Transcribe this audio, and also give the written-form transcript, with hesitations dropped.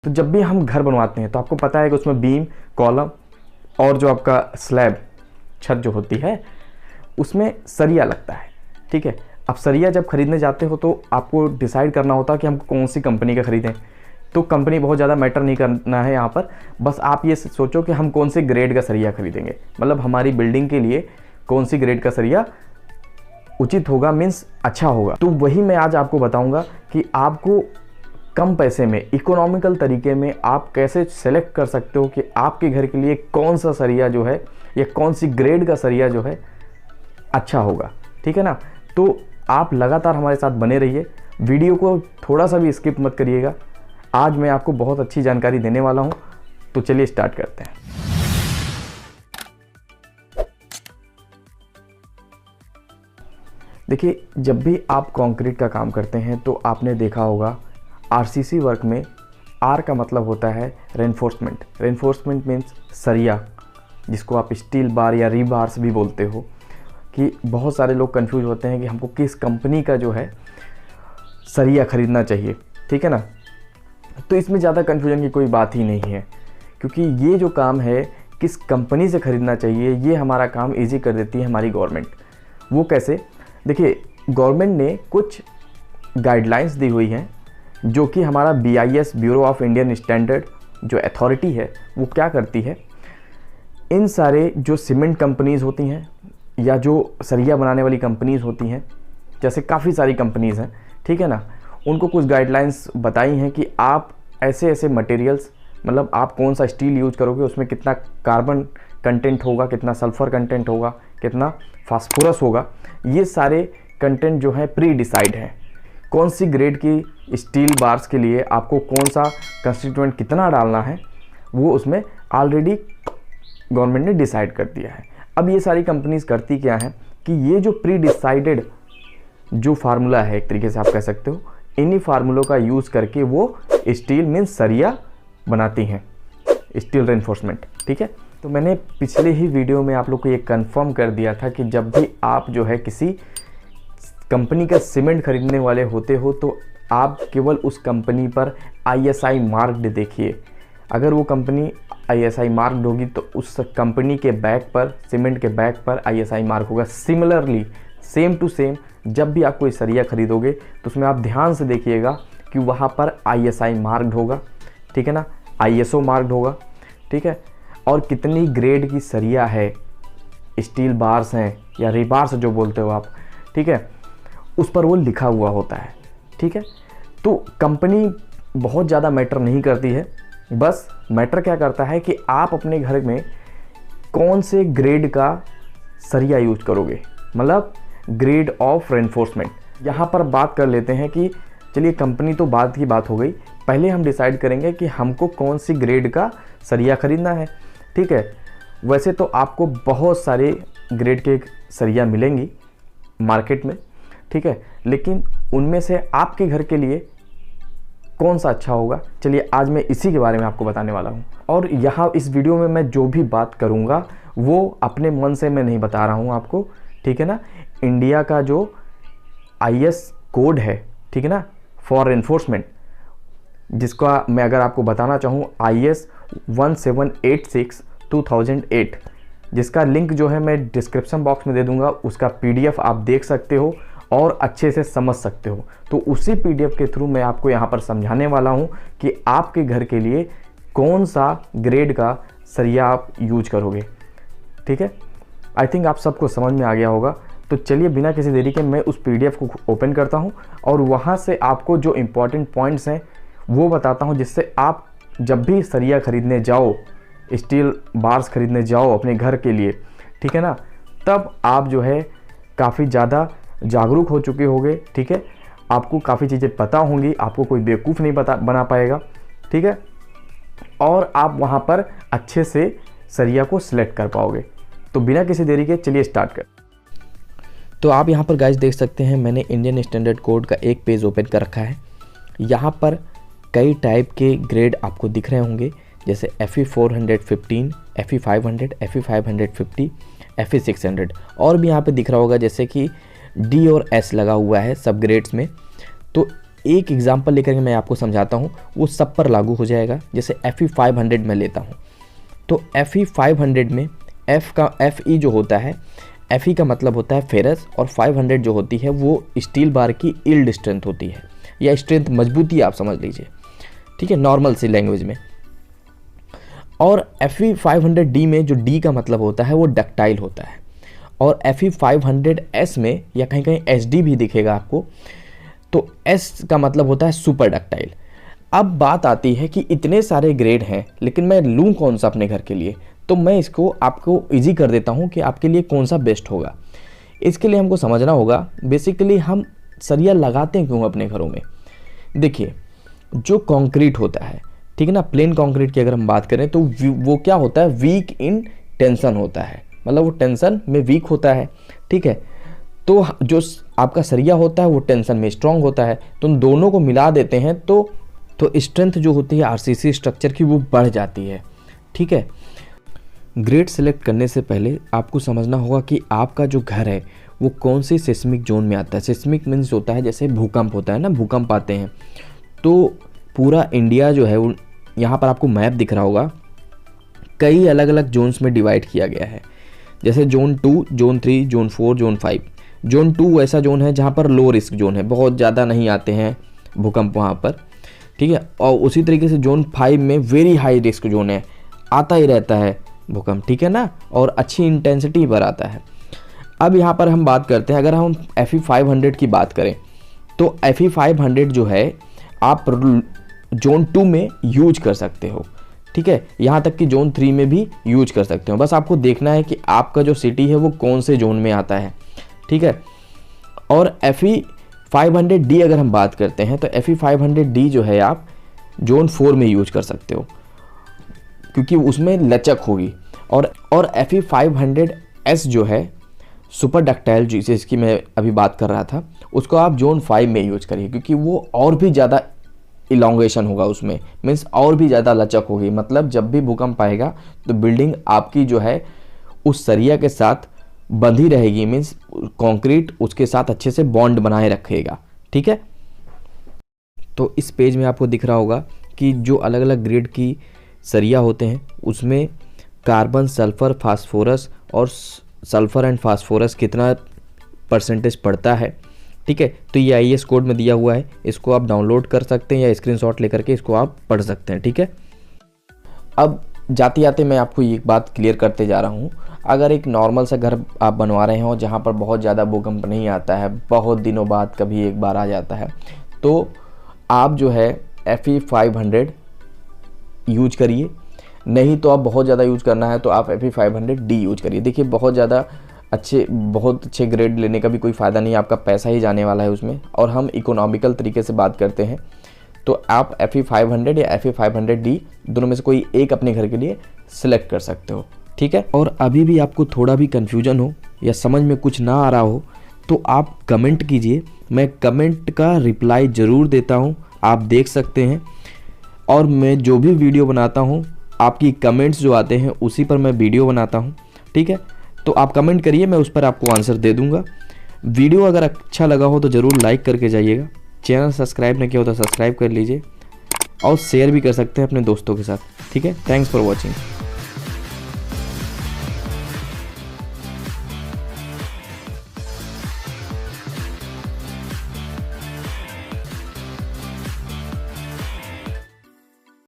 तो जब भी हम घर बनवाते हैं तो आपको पता है कि उसमें बीम, कॉलम और जो आपका स्लैब, छत जो होती है, उसमें सरिया लगता है। ठीक है, अब सरिया जब खरीदने जाते हो तो आपको डिसाइड करना होता है कि हम कौन सी कंपनी का ख़रीदें। तो कंपनी बहुत ज़्यादा मैटर नहीं करना है यहाँ पर, बस आप ये सोचो कि हम कौन से ग्रेड का सरिया खरीदेंगे, मतलब हमारी बिल्डिंग के लिए कौन सी ग्रेड का सरिया उचित होगा, मीन्स अच्छा होगा। तो वही मैं आज आपको बताऊंगा कि आपको कम पैसे में इकोनॉमिकल तरीके में आप कैसे सेलेक्ट कर सकते हो कि आपके घर के लिए कौन सा सरिया जो है या कौन सी ग्रेड का सरिया जो है अच्छा होगा। ठीक है ना, तो आप लगातार हमारे साथ बने रहिए, वीडियो को थोड़ा सा भी स्किप मत करिएगा। आज मैं आपको बहुत अच्छी जानकारी देने वाला हूं, तो चलिए स्टार्ट करते हैं। देखिए, जब भी आप कंक्रीट का काम करते हैं तो आपने देखा होगा आरसीसी वर्क में आर का मतलब होता है रेनफोर्समेंट। रेनफोर्समेंट मीन्स सरिया, जिसको आप स्टील बार या रीबार्स भी बोलते हो। कि बहुत सारे लोग कंफ्यूज होते हैं कि हमको किस कंपनी का जो है सरिया ख़रीदना चाहिए। ठीक है ना, तो इसमें ज़्यादा कन्फ्यूजन की कोई बात ही नहीं है, क्योंकि ये जो काम है किस कंपनी से ख़रीदना चाहिए ये हमारा काम ईजी कर देती है हमारी गवर्नमेंट। वो कैसे? देखिए, गवर्नमेंट ने कुछ गाइडलाइंस दी हुई हैं जो कि हमारा BIS, bureau of Indian standard जो अथॉरिटी है, वो क्या करती है, इन सारे जो सीमेंट कंपनीज़ होती हैं या जो सरिया बनाने वाली कंपनीज़ होती हैं, जैसे काफ़ी सारी कंपनीज़ हैं, ठीक है ना, उनको कुछ गाइडलाइंस बताई हैं कि आप ऐसे ऐसे मटेरियल्स, मतलब आप कौन सा स्टील यूज करोगे, उसमें कितना कार्बन कंटेंट होगा, कितना सल्फ़र कंटेंट होगा, कितना फास्फोरस होगा, ये सारे कंटेंट जो है प्री डिसाइड हैं। कौन सी ग्रेड की स्टील बार्स के लिए आपको कौन सा कंस्टिट्यूएंट कितना डालना है, वो उसमें ऑलरेडी गवर्नमेंट ने डिसाइड कर दिया है। अब ये सारी कंपनीज करती क्या है कि ये जो प्री डिसाइडेड जो फार्मूला है, एक तरीके से आप कह सकते हो, इन्हीं फार्मूलों का यूज़ करके वो स्टील मीन्स सरिया बनाती हैं, स्टील रेनफोर्समेंट। ठीक है, तो मैंने पिछले ही वीडियो में आप लोग को ये कंफर्म कर दिया था कि जब भी आप जो है किसी कंपनी का सीमेंट खरीदने वाले होते हो तो आप केवल उस कंपनी पर ISI मार्क्ड देखिए। अगर वो कंपनी ISI मार्क्ड होगी तो उस कंपनी के बैग पर, सीमेंट के बैग पर ISI मार्क होगा। सिमिलरली सेम टू सेम जब भी आप कोई सरिया खरीदोगे तो उसमें आप ध्यान से देखिएगा कि वहाँ पर ISI मार्क्ड होगा, ठीक है ना, ISO मार्क्ड होगा, ठीक है, और कितनी ग्रेड की सरिया है, स्टील बार्स हैं या रीबार्स जो बोलते हो आप, ठीक है, उस पर वो लिखा हुआ होता है। ठीक है, तो कंपनी बहुत ज़्यादा मैटर नहीं करती है, बस मैटर क्या करता है कि आप अपने घर में कौन से ग्रेड का सरिया यूज करोगे, मतलब ग्रेड ऑफ रेनफोर्समेंट। यहाँ पर बात कर लेते हैं कि चलिए कंपनी तो बाद की बात हो गई, पहले हम डिसाइड करेंगे कि हमको कौन सी ग्रेड का सरिया ख़रीदना है। ठीक है, वैसे तो आपको बहुत सारे ग्रेड के सरिया मिलेंगी मार्केट में, ठीक है, लेकिन उनमें से आपके घर के लिए कौन सा अच्छा होगा, चलिए आज मैं इसी के बारे में आपको बताने वाला हूँ। और यहाँ इस वीडियो में मैं जो भी बात करूँगा वो अपने मन से मैं नहीं बता रहा हूँ आपको, ठीक है ना। इंडिया का जो IS कोड है, ठीक है ना, फॉर एनफोर्समेंट, जिसका मैं अगर आपको बताना चाहूँ IS 1786/2008, जिसका लिंक जो है मैं डिस्क्रिप्शन बॉक्स में दे दूँगा, उसका PDF आप देख सकते हो और अच्छे से समझ सकते हो। तो उसी PDF के थ्रू मैं आपको यहाँ पर समझाने वाला हूँ कि आपके घर के लिए कौन सा ग्रेड का सरिया आप यूज करोगे। ठीक है, आई थिंक आप सबको समझ में आ गया होगा। तो चलिए बिना किसी देरी के मैं उस PDF को ओपन करता हूँ और वहाँ से आपको जो इम्पोर्टेंट पॉइंट्स हैं वो बताता हूँ, जिससे आप जब भी सरिया खरीदने जाओ, स्टील बार्स खरीदने जाओ अपने घर के लिए, ठीक है ना, तब आप जो है काफ़ी ज़्यादा जागरूक हो चुके होंगे। ठीक है, आपको काफ़ी चीज़ें पता होंगी, आपको कोई बेवकूफ़ नहीं बना पाएगा। ठीक है, और आप वहाँ पर अच्छे से सरिया को सिलेक्ट कर पाओगे। तो बिना किसी देरी के चलिए स्टार्ट कर। तो आप यहाँ पर गाइस देख सकते हैं, मैंने इंडियन स्टैंडर्ड कोड का एक पेज ओपन कर रखा है। यहाँ पर कई टाइप के ग्रेड आपको दिख रहे होंगे, जैसे FE 415, FE 500, FE 550, FE 600, और भी यहाँ पे दिख रहा होगा जैसे कि D और S लगा हुआ है सब ग्रेड्स में। तो एक एग्जांपल लेकर के मैं आपको समझाता हूँ, वो सब पर लागू हो जाएगा। जैसे FE 500 में लेता हूँ, तो FE 500 में FE जो होता है, FE का मतलब होता है फेरस, और 500 जो होती है वो स्टील बार की यील्ड स्ट्रेंथ होती है, या स्ट्रेंथ मजबूती आप समझ लीजिए, ठीक है, नॉर्मल सी लैंग्वेज में। और FE 500D में जो D का मतलब होता है वो डक्टाइल होता है, और FE 500S में या कहीं कहीं SD भी दिखेगा आपको, तो S का मतलब होता है सुपर डक्टाइल। अब बात आती है कि इतने सारे ग्रेड हैं, लेकिन मैं लूँ कौन सा अपने घर के लिए, तो मैं इसको आपको इजी कर देता हूँ कि आपके लिए कौन सा बेस्ट होगा। इसके लिए हमको समझना होगा बेसिकली हम सरिया लगाते क्यों अपने घरों में। देखिए, जो कंक्रीट होता है, ठीक है ना, प्लेन कंक्रीट की अगर हम बात करें तो वो क्या होता है, वीक इन टेंशन होता है, मतलब वो टेंशन में वीक होता है, ठीक है। तो जो आपका सरिया होता है वो टेंशन में स्ट्रांग होता है, तो उन दोनों को मिला देते हैं तो स्ट्रेंथ जो होती है RCC स्ट्रक्चर की वो बढ़ जाती है, ठीक है। ग्रेड सेलेक्ट करने से पहले आपको समझना होगा कि आपका जो घर है वो कौन से सिस्मिक जोन में आता है। सिस्मिक मीन्स होता है जैसे भूकंप होता है ना, भूकंप आते हैं, तो पूरा इंडिया जो है वो, यहाँ पर आपको मैप दिख रहा होगा, कई अलग अलग जोन्स में डिवाइड किया गया है। जैसे zone 2, zone 3, zone 4, zone 5। Zone 2 ऐसा जोन है जहाँ पर लो रिस्क जोन है, बहुत ज़्यादा नहीं आते हैं भूकंप वहाँ पर, ठीक है। और उसी तरीके से जोन 5 में वेरी हाई रिस्क जोन है, आता ही रहता है भूकंप, ठीक है ना, और अच्छी इंटेंसिटी पर आता है। अब यहाँ पर हम बात करते हैं, अगर हम FE 500 की बात करें तो FE 500 जो है आप जोन 2 में यूज कर सकते हो, ठीक है, यहाँ तक कि जोन 3 में भी यूज कर सकते हो। बस आपको देखना है कि आपका जो सिटी है वो कौन से जोन में आता है, ठीक है। और FE 500D अगर हम बात करते हैं तो FE 500D जो है आप जोन 4 में यूज कर सकते हो, क्योंकि उसमें लचक होगी। और FE 500S जो है सुपर डक्टाइल, जिसकी मैं अभी बात कर रहा था, उसको आप जोन 5 में यूज करिए, क्योंकि वो और भी ज़्यादा इलोंगेशन होगा उसमें, मीन्स और भी ज़्यादा लचक होगी। मतलब जब भी भूकंप आएगा तो बिल्डिंग आपकी जो है उस सरिया के साथ बंधी रहेगी, मीन्स कंक्रीट उसके साथ अच्छे से बॉन्ड बनाए रखेगा, ठीक है। तो इस पेज में आपको दिख रहा होगा कि जो अलग अलग ग्रेड की सरिया होते हैं उसमें कार्बन, सल्फर, फास्फोरस और सल्फर एंड फास्फोरस कितना परसेंटेज पड़ता है, ठीक है। तो ये IS कोड में दिया हुआ है, इसको आप डाउनलोड कर सकते हैं या स्क्रीनशॉट लेकर के इसको आप पढ़ सकते हैं, ठीक है। अब जाते जाते मैं आपको ये बात क्लियर करते जा रहा हूँ, अगर एक नॉर्मल सा घर आप बनवा रहे हो जहाँ पर बहुत ज़्यादा भूकंप नहीं आता है, बहुत दिनों बाद कभी एक बार आ जाता है, तो आप जो है FE 500 यूज करिए। नहीं तो आप बहुत ज़्यादा यूज करना है तो आप FE 500D यूज करिए। देखिए, बहुत अच्छे ग्रेड लेने का भी कोई फ़ायदा नहीं है, आपका पैसा ही जाने वाला है उसमें। और हम इकोनॉमिकल तरीके से बात करते हैं तो आप FE 500 या FE 500D दोनों में से कोई एक अपने घर के लिए सिलेक्ट कर सकते हो, ठीक है। और अभी भी आपको थोड़ा भी कन्फ्यूजन हो या समझ में कुछ ना आ रहा हो तो आप कमेंट कीजिए, मैं कमेंट का रिप्लाई ज़रूर देता हूँ, आप देख सकते हैं। और मैं जो भी वीडियो बनाता हूँ आपकी कमेंट्स जो आते हैं उसी पर मैं वीडियो बनाता हूँ, ठीक है। तो आप कमेंट करिए, मैं उस पर आपको आंसर दे दूँगा। वीडियो अगर अच्छा लगा हो तो ज़रूर लाइक करके जाइएगा, चैनल सब्सक्राइब नहीं किया हो तो सब्सक्राइब कर लीजिए, और शेयर भी कर सकते हैं अपने दोस्तों के साथ, ठीक है। Thanks for watching.